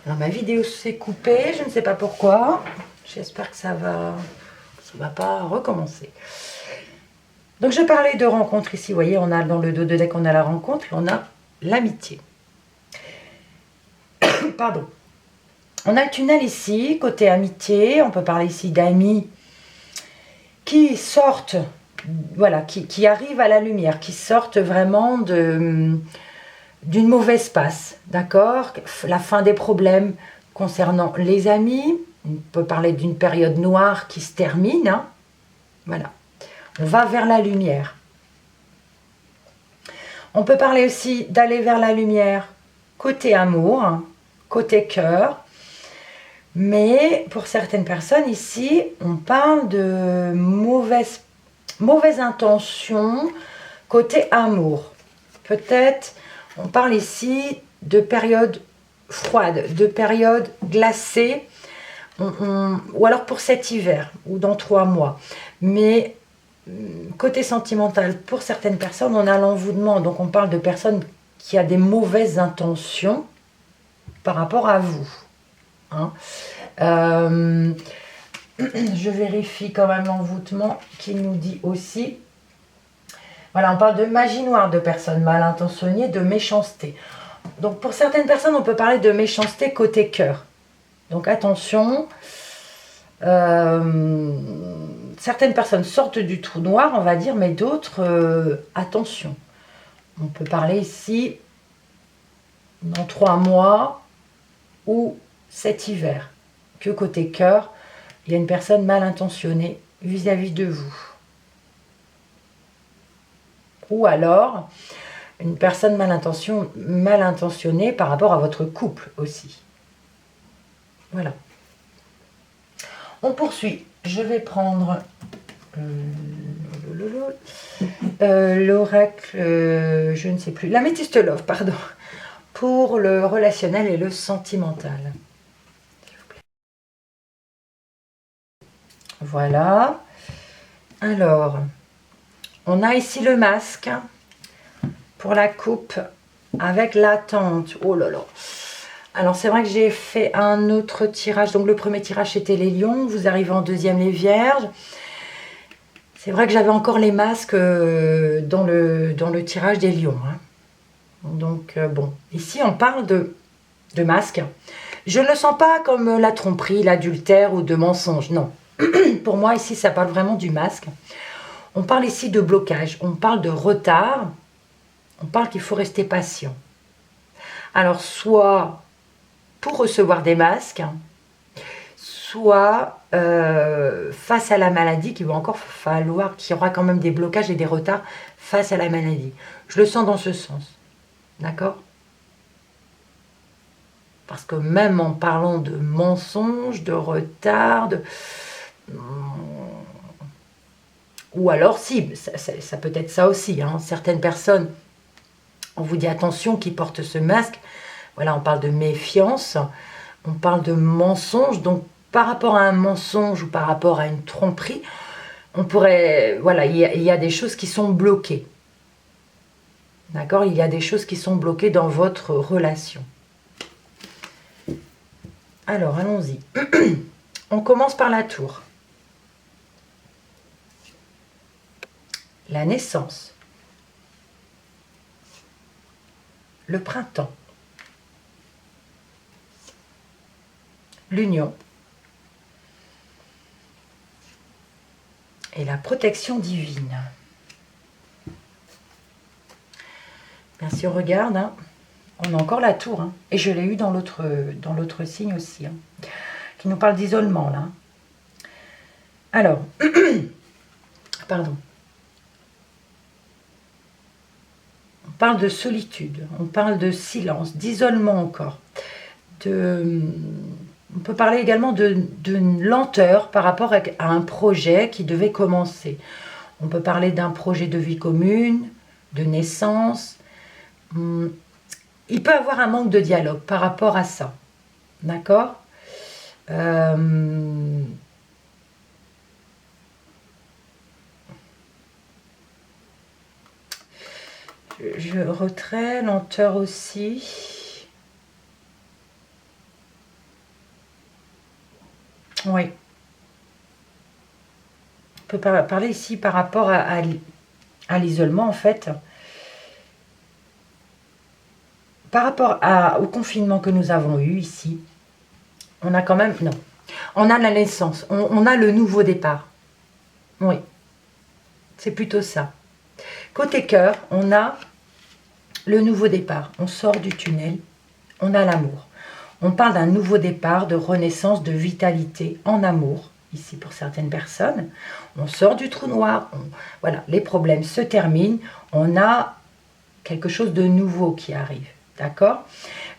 Alors, ma vidéo s'est coupée, je ne sais pas pourquoi. J'espère que ça va pas recommencer. Donc, je parlais de rencontre ici. Vous voyez, on a dans le dos de deck, on a la rencontre et on a l'amitié. Pardon. On a le tunnel ici, côté amitié. On peut parler ici d'amis qui sortent, voilà, qui arrivent à la lumière, qui sortent vraiment d'une mauvaise passe, d'accord? La fin des problèmes concernant les amis. On peut parler d'une période noire qui se termine, hein. Voilà. On va vers la lumière. On peut parler aussi d'aller vers la lumière côté amour, hein, côté cœur. Mais pour certaines personnes ici, on parle de mauvaises intentions côté amour. Peut-être, on parle ici de période froide, de période glacée, ou alors pour cet hiver, ou dans 3 mois. Mais côté sentimental, pour certaines personnes, on a l'envoûtement. Donc on parle de personnes qui ont des mauvaises intentions par rapport à vous. Hein. Je vérifie quand même l'envoûtement qui nous dit aussi. Voilà, on parle de magie noire, de personnes mal intentionnées, de méchanceté. Donc pour certaines personnes, on peut parler de méchanceté côté cœur. Donc attention, certaines personnes sortent du trou noir, on va dire, mais d'autres, attention. On peut parler ici dans 3 mois ou cet hiver, que côté cœur, il y a une personne mal intentionnée vis-à-vis de vous. Ou alors, une personne mal intentionnée par rapport à votre couple aussi. Voilà. On poursuit. Je vais prendre l'oracle, je ne sais plus, l'améthyste love, pardon, pour le relationnel et le sentimental. Voilà. Alors, on a ici le masque pour la coupe avec l'attente. Oh là là. Alors, c'est vrai que j'ai fait un autre tirage. Donc, le premier tirage, c'était les lions. Vous arrivez en deuxième, les vierges. C'est vrai que j'avais encore les masques dans le tirage des lions. Hein. Donc, bon. Ici, on parle de masques. Je ne le sens pas comme la tromperie, l'adultère ou de mensonge. Non. Pour moi, ici, ça parle vraiment du masque. On parle ici de blocage. On parle de retard. On parle qu'il faut rester patient. Alors, soit pour recevoir des masques, soit face à la maladie, qu'il va encore falloir, qu'il y aura quand même des blocages et des retards face à la maladie. Je le sens dans ce sens. D'accord? Parce que même en parlant de mensonges, de retard, ou alors si, ça peut être ça aussi. Hein. Certaines personnes, on vous dit attention, qui portent ce masque. Voilà, on parle de méfiance, on parle de mensonge. Donc, par rapport à un mensonge ou par rapport à une tromperie, on pourrait, voilà, il y a des choses qui sont bloquées. D'accord? Il y a des choses qui sont bloquées dans votre relation. Alors, allons-y. On commence par la tour. La naissance. Le printemps. L'union. Et la protection divine. Bien, si on regarde, hein, on a encore la tour. Hein, et je l'ai eu dans l'autre signe aussi. Hein, qui nous parle d'isolement, là. Alors, pardon. On parle de solitude, on parle de silence, d'isolement encore. On peut parler également de lenteur par rapport à un projet qui devait commencer. On peut parler d'un projet de vie commune, de naissance. Il peut y avoir un manque de dialogue par rapport à ça. D'accord ? Je retrais, lenteur aussi. Oui. On peut parler ici par rapport à l'isolement, en fait. Par rapport au confinement que nous avons eu ici, on a quand même... Non. On a la naissance. On a le nouveau départ. Oui. C'est plutôt ça. Côté cœur, on a le nouveau départ. On sort du tunnel. On a l'amour. On parle d'un nouveau départ, de renaissance, de vitalité en amour. Ici, pour certaines personnes, on sort du trou noir. Voilà, les problèmes se terminent. On a quelque chose de nouveau qui arrive. D'accord?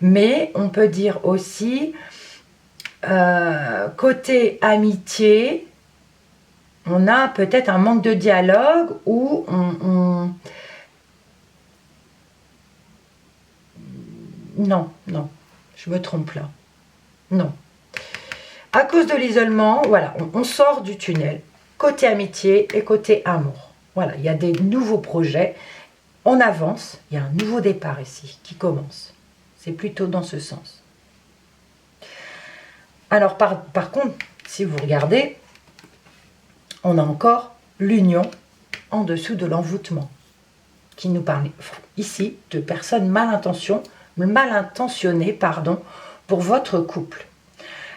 Mais on peut dire aussi, côté amitié, on a peut-être un manque de dialogue où Non, non, je me trompe là. Non. À cause de l'isolement, voilà, on sort du tunnel. Côté amitié et côté amour. Voilà, il y a des nouveaux projets. On avance, il y a un nouveau départ ici qui commence. C'est plutôt dans ce sens. Alors, par contre, si vous regardez, on a encore l'union en dessous de l'envoûtement qui nous parle ici de personnes mal intentionnées pour votre couple.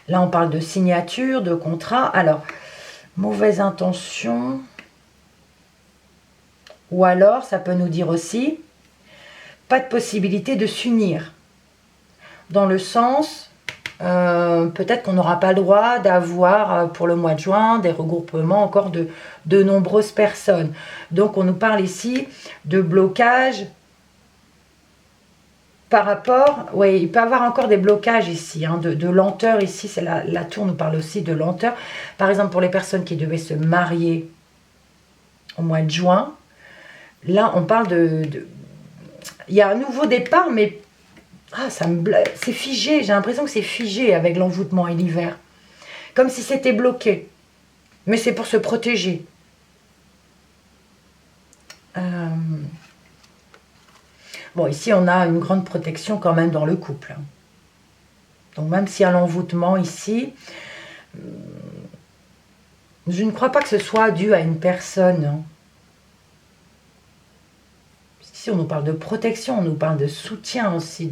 Là, on parle de signature, de contrat. Alors, mauvaise intention. Ou alors, ça peut nous dire aussi, pas de possibilité de s'unir. Dans le sens, peut-être qu'on n'aura pas le droit d'avoir, pour le mois de juin, des regroupements encore de nombreuses personnes. Donc, on nous parle ici de blocage par rapport... Oui, il peut y avoir encore des blocages ici, hein, de lenteur ici. C'est la tour nous parle aussi de lenteur. Par exemple, pour les personnes qui devaient se marier au mois de juin, là, on parle il y a un nouveau départ, mais c'est figé. J'ai l'impression que c'est figé avec l'envoûtement et l'hiver. Comme si c'était bloqué. Mais c'est pour se protéger. Bon, ici, on a une grande protection quand même dans le couple. Donc, même s'il y a l'envoûtement ici, je ne crois pas que ce soit dû à une personne. Ici, on nous parle de protection, on nous parle de soutien aussi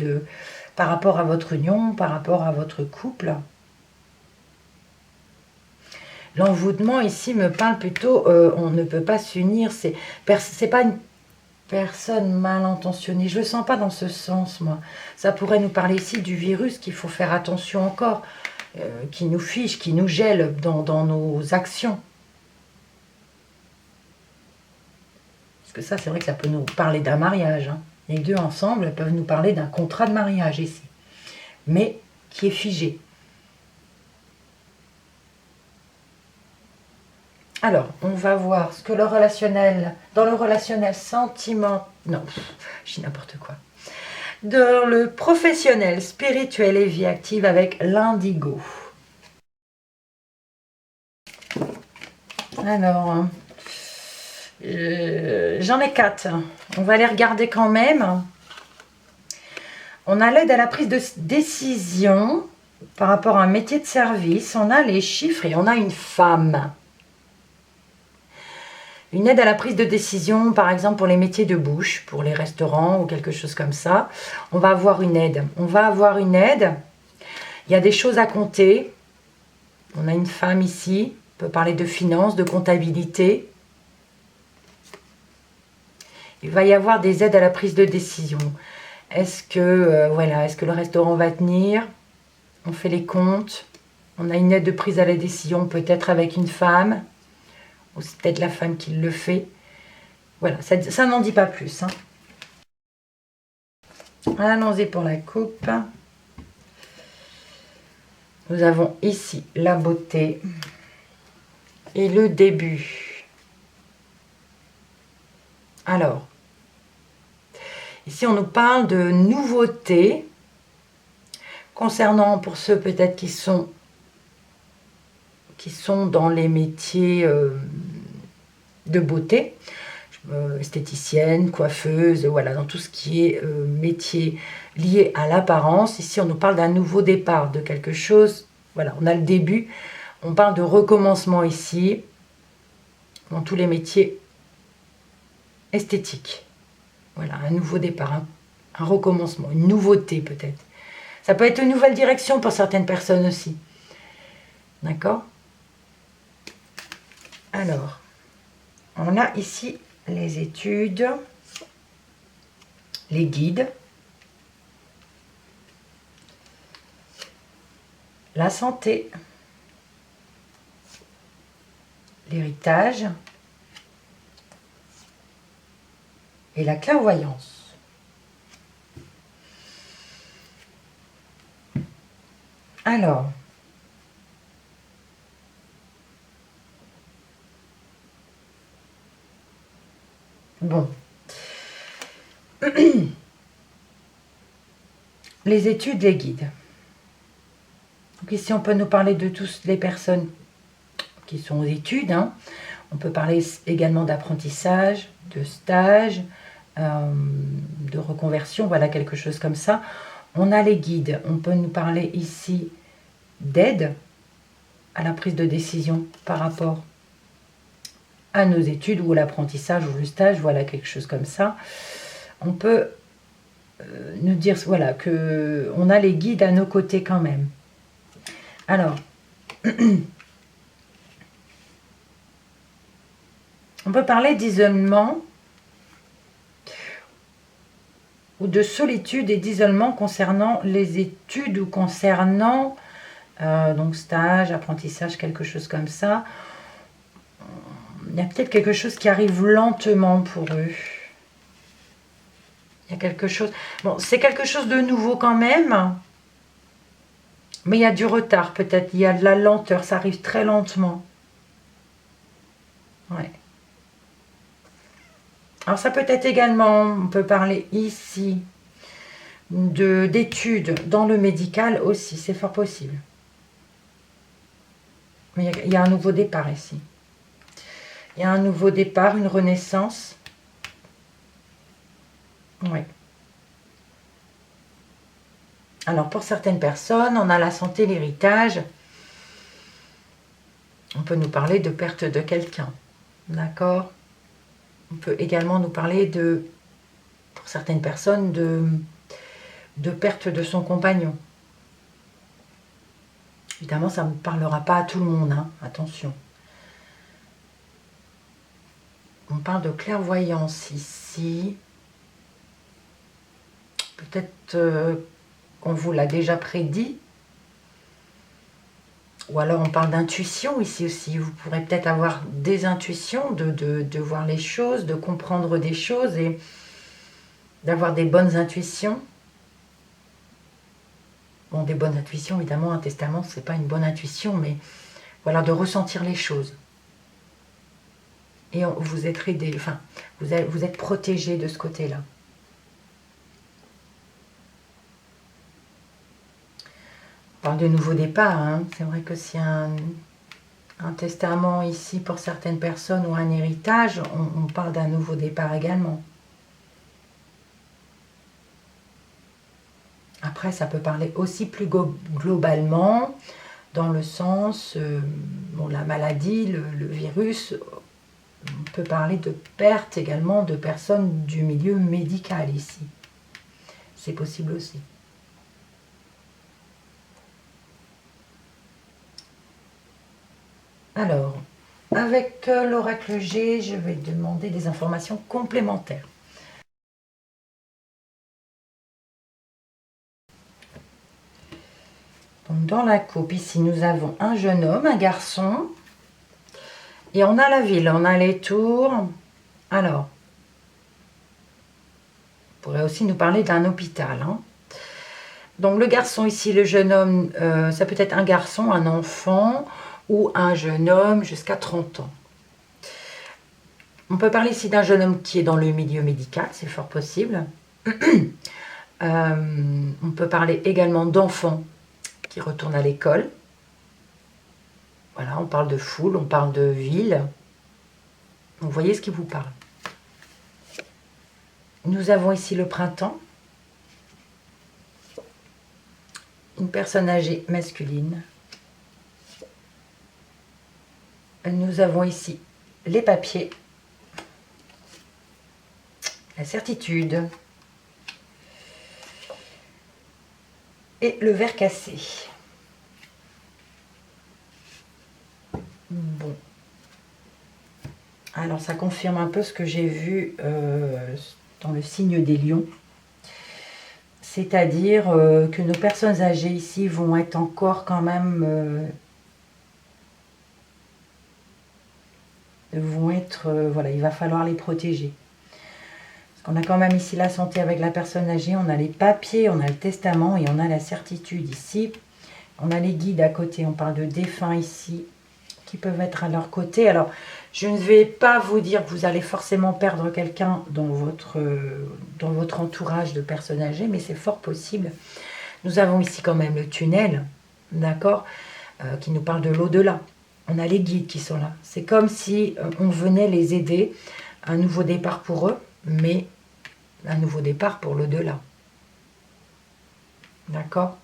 par rapport à votre union, par rapport à votre couple. L'envoûtement ici me parle plutôt, on ne peut pas s'unir, c'est pas une personne mal intentionnée. Je ne le sens pas dans ce sens, moi. Ça pourrait nous parler ici du virus qu'il faut faire attention encore, qui nous fiche, qui nous gèle dans nos actions. Parce que ça, c'est vrai que ça peut nous parler d'un mariage. Hein. Les deux ensemble peuvent nous parler d'un contrat de mariage ici. Mais qui est figé. Alors, on va voir ce que le relationnel, dans le relationnel sentiment, non, je dis n'importe quoi. Dans le professionnel, spirituel et vie active avec l'indigo. Alors, j'en ai 4. On va les regarder quand même. On a l'aide à la prise de décision par rapport à un métier de service. On a les chiffres et on a une femme. Une aide à la prise de décision, par exemple pour les métiers de bouche, pour les restaurants ou quelque chose comme ça. On va avoir une aide. On va avoir une aide. Il y a des choses à compter. On a une femme ici. On peut parler de finances, de comptabilité. Il va y avoir des aides à la prise de décision. Est-ce que, est-ce que le restaurant va tenir? On fait les comptes. On a une aide de prise à la décision, peut-être avec une femme. Ou c'est peut-être la femme qui le fait. Voilà, ça n'en dit pas plus. Hein. Allons-y pour la coupe. Nous avons ici la beauté et le début. Alors, ici on nous parle de nouveautés concernant pour ceux peut-être qui sont dans les métiers de beauté, esthéticienne, coiffeuse, voilà, dans tout ce qui est métier lié à l'apparence. Ici, on nous parle d'un nouveau départ, de quelque chose, voilà, on a le début, On parle de recommencement ici, dans tous les métiers esthétiques. Voilà, un nouveau départ, un recommencement, une nouveauté peut-être. Ça peut être une nouvelle direction pour certaines personnes aussi. D'accord? Alors, on a ici les études, les guides, la santé, l'héritage et la clairvoyance. Alors, bon. Les études, les guides. Donc ici, on peut nous parler de toutes les personnes qui sont aux études. Hein. On peut parler également d'apprentissage, de stage, de reconversion, voilà, quelque chose comme ça. On a les guides. On peut nous parler ici d'aide à la prise de décision par rapport à nos études ou l'apprentissage ou le stage, voilà, quelque chose comme ça. On peut nous dire, voilà, que on a les guides à nos côtés quand même. Alors, on peut parler d'isolement ou de solitude et d'isolement concernant les études ou concernant donc stage, apprentissage, quelque chose comme ça. Il y a peut-être quelque chose qui arrive lentement pour eux. Il y a quelque chose... Bon, c'est quelque chose de nouveau quand même, mais il y a du retard peut-être, il y a de la lenteur, ça arrive très lentement. Ouais. Alors ça peut être également, on peut parler ici d'études dans le médical aussi, c'est fort possible. Mais il y a un nouveau départ ici. Il y a un nouveau départ, une renaissance. Oui. Alors pour certaines personnes, on a la santé, l'héritage. On peut nous parler de perte de quelqu'un. D'accord? On peut également nous parler de, pour certaines personnes, de perte de son compagnon. Évidemment, ça ne parlera pas à tout le monde, hein, attention. On parle de clairvoyance ici. Peut-être qu'on vous l'a déjà prédit. Ou alors on parle d'intuition ici aussi. Vous pourrez peut-être avoir des intuitions, de voir les choses, de comprendre des choses et d'avoir des bonnes intuitions. Bon, des bonnes intuitions, évidemment, un testament, c'est pas une bonne intuition, mais voilà, de ressentir les choses. Et vous êtes aidé, enfin, vous êtes protégé de ce côté-là. On parle de nouveau départ, hein. C'est vrai que si un testament ici pour certaines personnes ou un héritage, on parle d'un nouveau départ également. Après, ça peut parler aussi plus globalement, dans le sens, bon, la maladie, le virus, on peut parler de perte également de personnes du milieu médical ici. C'est possible aussi. Alors, avec l'oracle G, je vais demander des informations complémentaires. Donc, dans la coupe, ici, nous avons un jeune homme, un garçon. Et on a la ville, on a les tours. Alors, on pourrait aussi nous parler d'un hôpital. Hein. Donc, le garçon ici, le jeune homme, ça peut être un garçon, un enfant ou un jeune homme jusqu'à 30 ans. On peut parler ici d'un jeune homme qui est dans le milieu médical, c'est fort possible. On peut parler également d'enfants qui retournent à l'école. Voilà, on parle de foule, on parle de ville. Vous voyez ce qui vous parle. Nous avons ici le printemps. Une personne âgée masculine. nous avons ici les papiers, la certitude et le verre cassé. Bon. Alors, ça confirme un peu ce que j'ai vu dans le signe des lions. C'est-à-dire que nos personnes âgées ici vont être encore quand même... voilà, il va falloir les protéger. Parce qu'on a quand même ici la santé avec la personne âgée, on a les papiers, on a le testament et on a la certitude ici. On a les guides à côté, on parle de défunts ici, qui peuvent être à leur côté. Alors, je ne vais pas vous dire que vous allez forcément perdre quelqu'un dans votre entourage de personnes âgées, mais c'est fort possible. Nous avons ici quand même le tunnel, d'accord, qui nous parle de l'au-delà. On a les guides qui sont là. C'est comme si on venait les aider. Un nouveau départ pour eux, mais un nouveau départ pour l'au-delà. D'accord?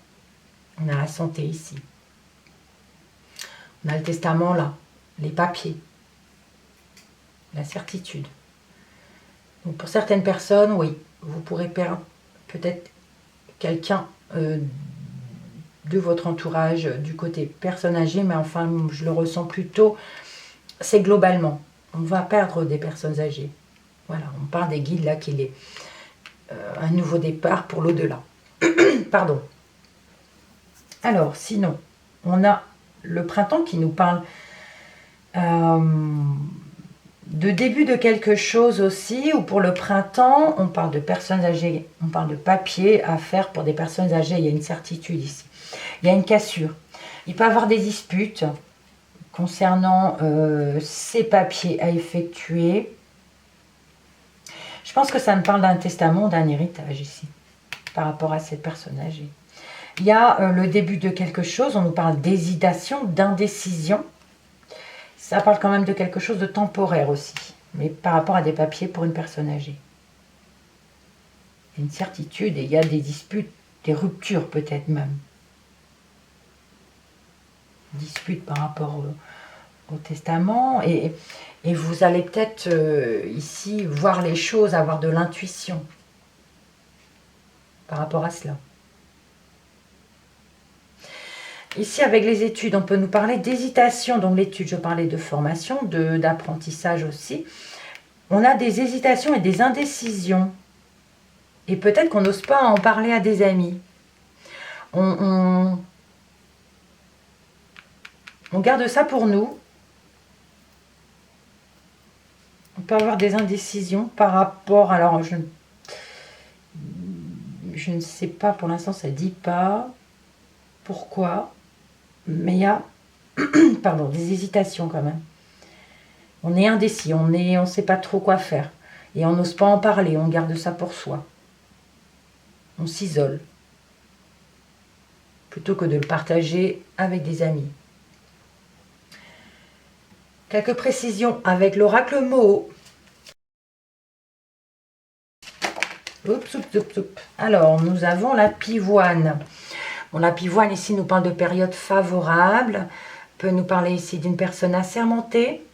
On a la santé ici. On a le testament là, les papiers, la certitude. Donc pour certaines personnes, oui, vous pourrez perdre peut-être quelqu'un de votre entourage du côté personne âgée, mais enfin, je le ressens plutôt, c'est globalement. On va perdre des personnes âgées. Voilà, on parle des guides là qu'il est un nouveau départ pour l'au-delà. Pardon. Alors, sinon, on a le printemps qui nous parle de début de quelque chose aussi, ou pour le printemps, on parle de personnes âgées, on parle de papier à faire pour des personnes âgées, il y a une certitude ici. Il y a une cassure. Il peut y avoir des disputes concernant ces papiers à effectuer. Je pense que ça me parle d'un testament, d'un héritage ici, par rapport à cette personne âgée. Il y a le début de quelque chose, on nous parle d'hésitation, d'indécision. Ça parle quand même de quelque chose de temporaire aussi, mais par rapport à des papiers pour une personne âgée. Il y a une certitude et il y a des disputes, des ruptures peut-être même. Disputes par rapport au testament et vous allez peut-être ici voir les choses, avoir de l'intuition par rapport à cela. Ici, avec les études, on peut nous parler d'hésitation. Donc l'étude, je parlais de formation, d'apprentissage aussi. On a des hésitations et des indécisions. Et peut-être qu'on n'ose pas en parler à des amis. On garde ça pour nous. On peut avoir des indécisions par rapport... Alors, je ne sais pas, pour l'instant, ça ne dit pas pourquoi. Mais il y a pardon, des hésitations quand même. On est indécis, on ne sait pas trop quoi faire. Et on n'ose pas en parler, on garde ça pour soi. On s'isole. Plutôt que de le partager avec des amis. Quelques précisions avec l'oracle Moho. Oups, oups, oups, oups. Alors, nous avons la pivoine. Bon, la pivoine ici nous parle de période favorable. Peut nous parler ici d'une personne assermentée.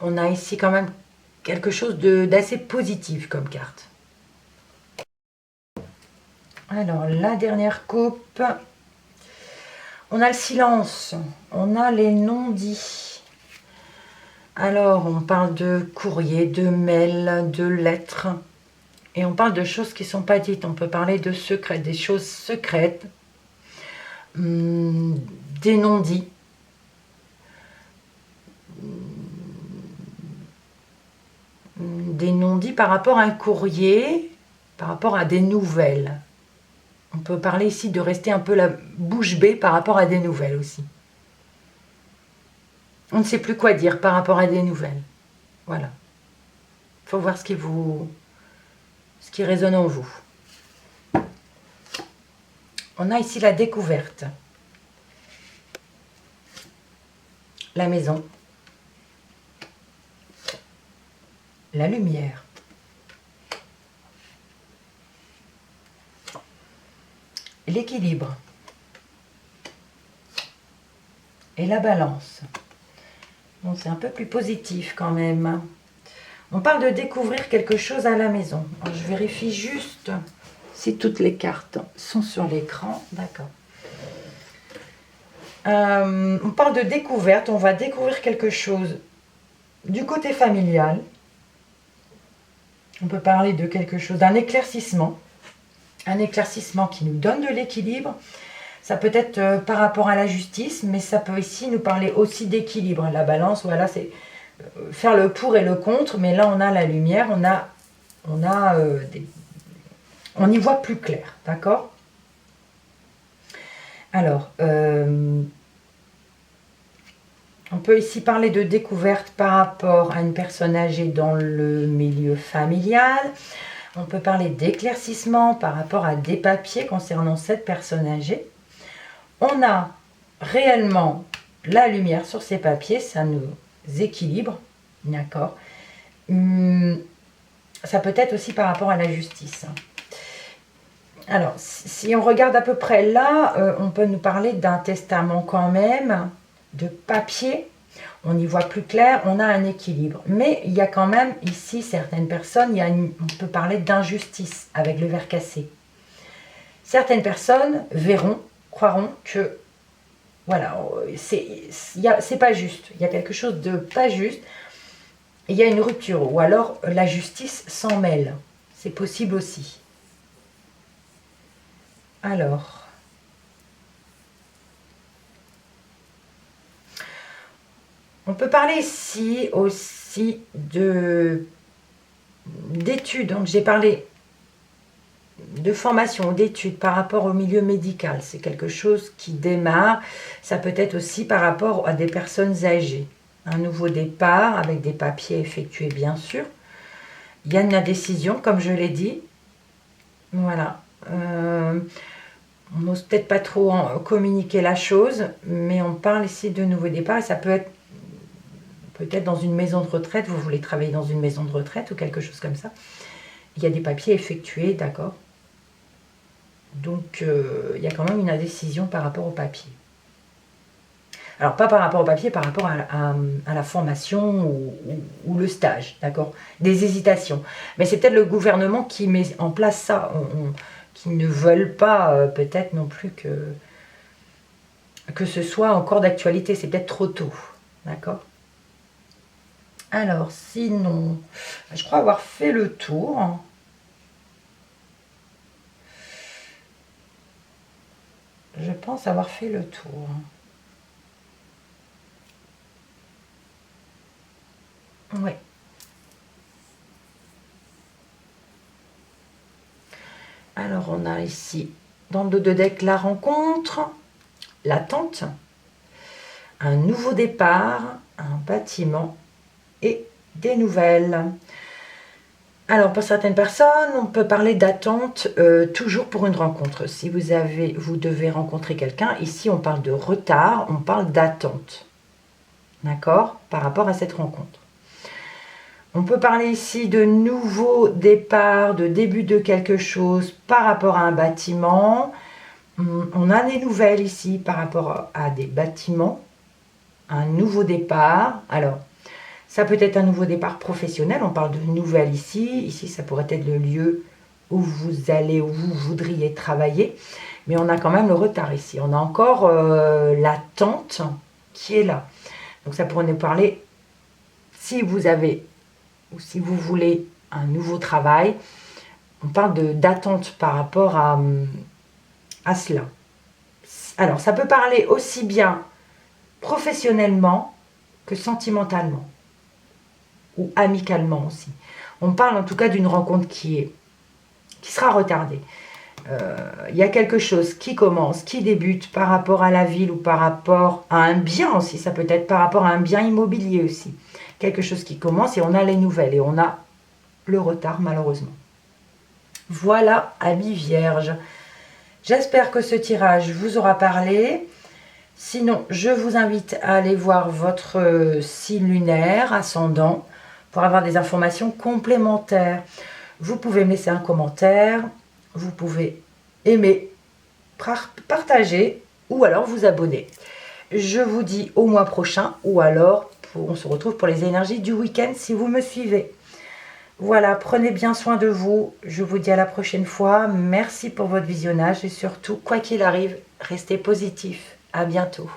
On a ici quand même quelque chose d'assez positif comme carte. Alors, la dernière coupe. On a le silence. On a les non-dits. Alors, on parle de courrier, de mail, de lettres. Et on parle de choses qui ne sont pas dites. On peut parler de secrets, des choses secrètes. Des non-dits. Des non-dits par rapport à un courrier, par rapport à des nouvelles. On peut parler ici de rester un peu la bouche bée par rapport à des nouvelles aussi. On ne sait plus quoi dire par rapport à des nouvelles. Voilà. Il faut voir ce qui résonne en vous. On a ici la découverte. La maison. La lumière. L'équilibre. Et la balance. Bon, c'est un peu plus positif quand même. On parle de découvrir quelque chose à la maison. Alors, je vérifie juste si toutes les cartes sont sur l'écran. D'accord. On parle de découverte. On va découvrir quelque chose du côté familial. On peut parler de quelque chose, d'un éclaircissement. Un éclaircissement qui nous donne de l'équilibre. Ça peut être par rapport à la justice, mais ça peut ici nous parler aussi d'équilibre. La balance, voilà, c'est faire le pour et le contre, mais là on a la lumière, on y voit plus clair, d'accord? Alors, on peut ici parler de découverte par rapport à une personne âgée dans le milieu familial. On peut parler d'éclaircissement par rapport à des papiers concernant cette personne âgée. On a réellement la lumière sur ces papiers, ça nous équilibre, d'accord. Ça peut être aussi par rapport à la justice. Alors, si on regarde à peu près là, on peut nous parler d'un testament quand même, de papier. On y voit plus clair, on a un équilibre. Mais il y a quand même ici certaines personnes, on peut parler d'injustice avec le verre cassé. Certaines personnes verront, croiront que voilà, c'est pas juste. Il y a quelque chose de pas juste. Il y a une rupture. Ou alors la justice s'en mêle. C'est possible aussi. Alors. On peut parler ici aussi d'études. Donc j'ai parlé de formation, d'études par rapport au milieu médical. C'est quelque chose qui démarre. Ça peut être aussi par rapport à des personnes âgées. Un nouveau départ avec des papiers effectués, bien sûr. Il y a une décision, comme je l'ai dit. Voilà. On n'ose peut-être pas trop communiquer la chose, mais on parle ici de nouveau départ. Et ça peut être peut-être dans une maison de retraite. Vous voulez travailler dans une maison de retraite ou quelque chose comme ça. Il y a des papiers effectués, d'accord. Donc, il y a quand même une indécision par rapport au papier. Alors, pas par rapport au papier, par rapport à la formation ou le stage, d'accord. Des hésitations. Mais c'est peut-être le gouvernement qui met en place ça, qui ne veulent pas peut-être non plus que ce soit encore d'actualité. C'est peut-être trop tôt, d'accord. Alors, sinon, je crois avoir fait le tour. Je pense avoir fait le tour. Oui. Alors, on a ici, dans le dos de deck, la rencontre, l'attente, un nouveau départ, un bâtiment et des nouvelles. Alors, pour certaines personnes, on peut parler d'attente toujours pour une rencontre. Si vous devez rencontrer quelqu'un, ici, on parle de retard, on parle d'attente. D'accord? Par rapport à cette rencontre. On peut parler ici de nouveau départ, de début de quelque chose par rapport à un bâtiment. On a des nouvelles ici par rapport à des bâtiments. Un nouveau départ. Alors, ça peut être un nouveau départ professionnel. On parle de nouvelles ici. Ici, ça pourrait être le lieu où vous allez, où vous voudriez travailler. Mais on a quand même le retard ici. On a encore l'attente qui est là. Donc, ça pourrait nous parler, si vous avez ou si vous voulez un nouveau travail, on parle d'attente par rapport à cela. Alors, ça peut parler aussi bien professionnellement que sentimentalement ou amicalement aussi. On parle en tout cas d'une rencontre qui sera retardée. Il y a quelque chose qui commence, qui débute par rapport à la ville ou par rapport à un bien aussi. Ça peut être par rapport à un bien immobilier aussi. Quelque chose qui commence et on a les nouvelles et on a le retard malheureusement. Voilà, amis vierges. J'espère que ce tirage vous aura parlé. Sinon, je vous invite à aller voir votre signe lunaire, ascendant, pour avoir des informations complémentaires. Vous pouvez me laisser un commentaire, vous pouvez aimer, partager ou alors vous abonner. Je vous dis au mois prochain ou alors on se retrouve pour les énergies du week-end si vous me suivez. Voilà, prenez bien soin de vous. Je vous dis à la prochaine fois. Merci pour votre visionnage et surtout, quoi qu'il arrive, restez positif. À bientôt.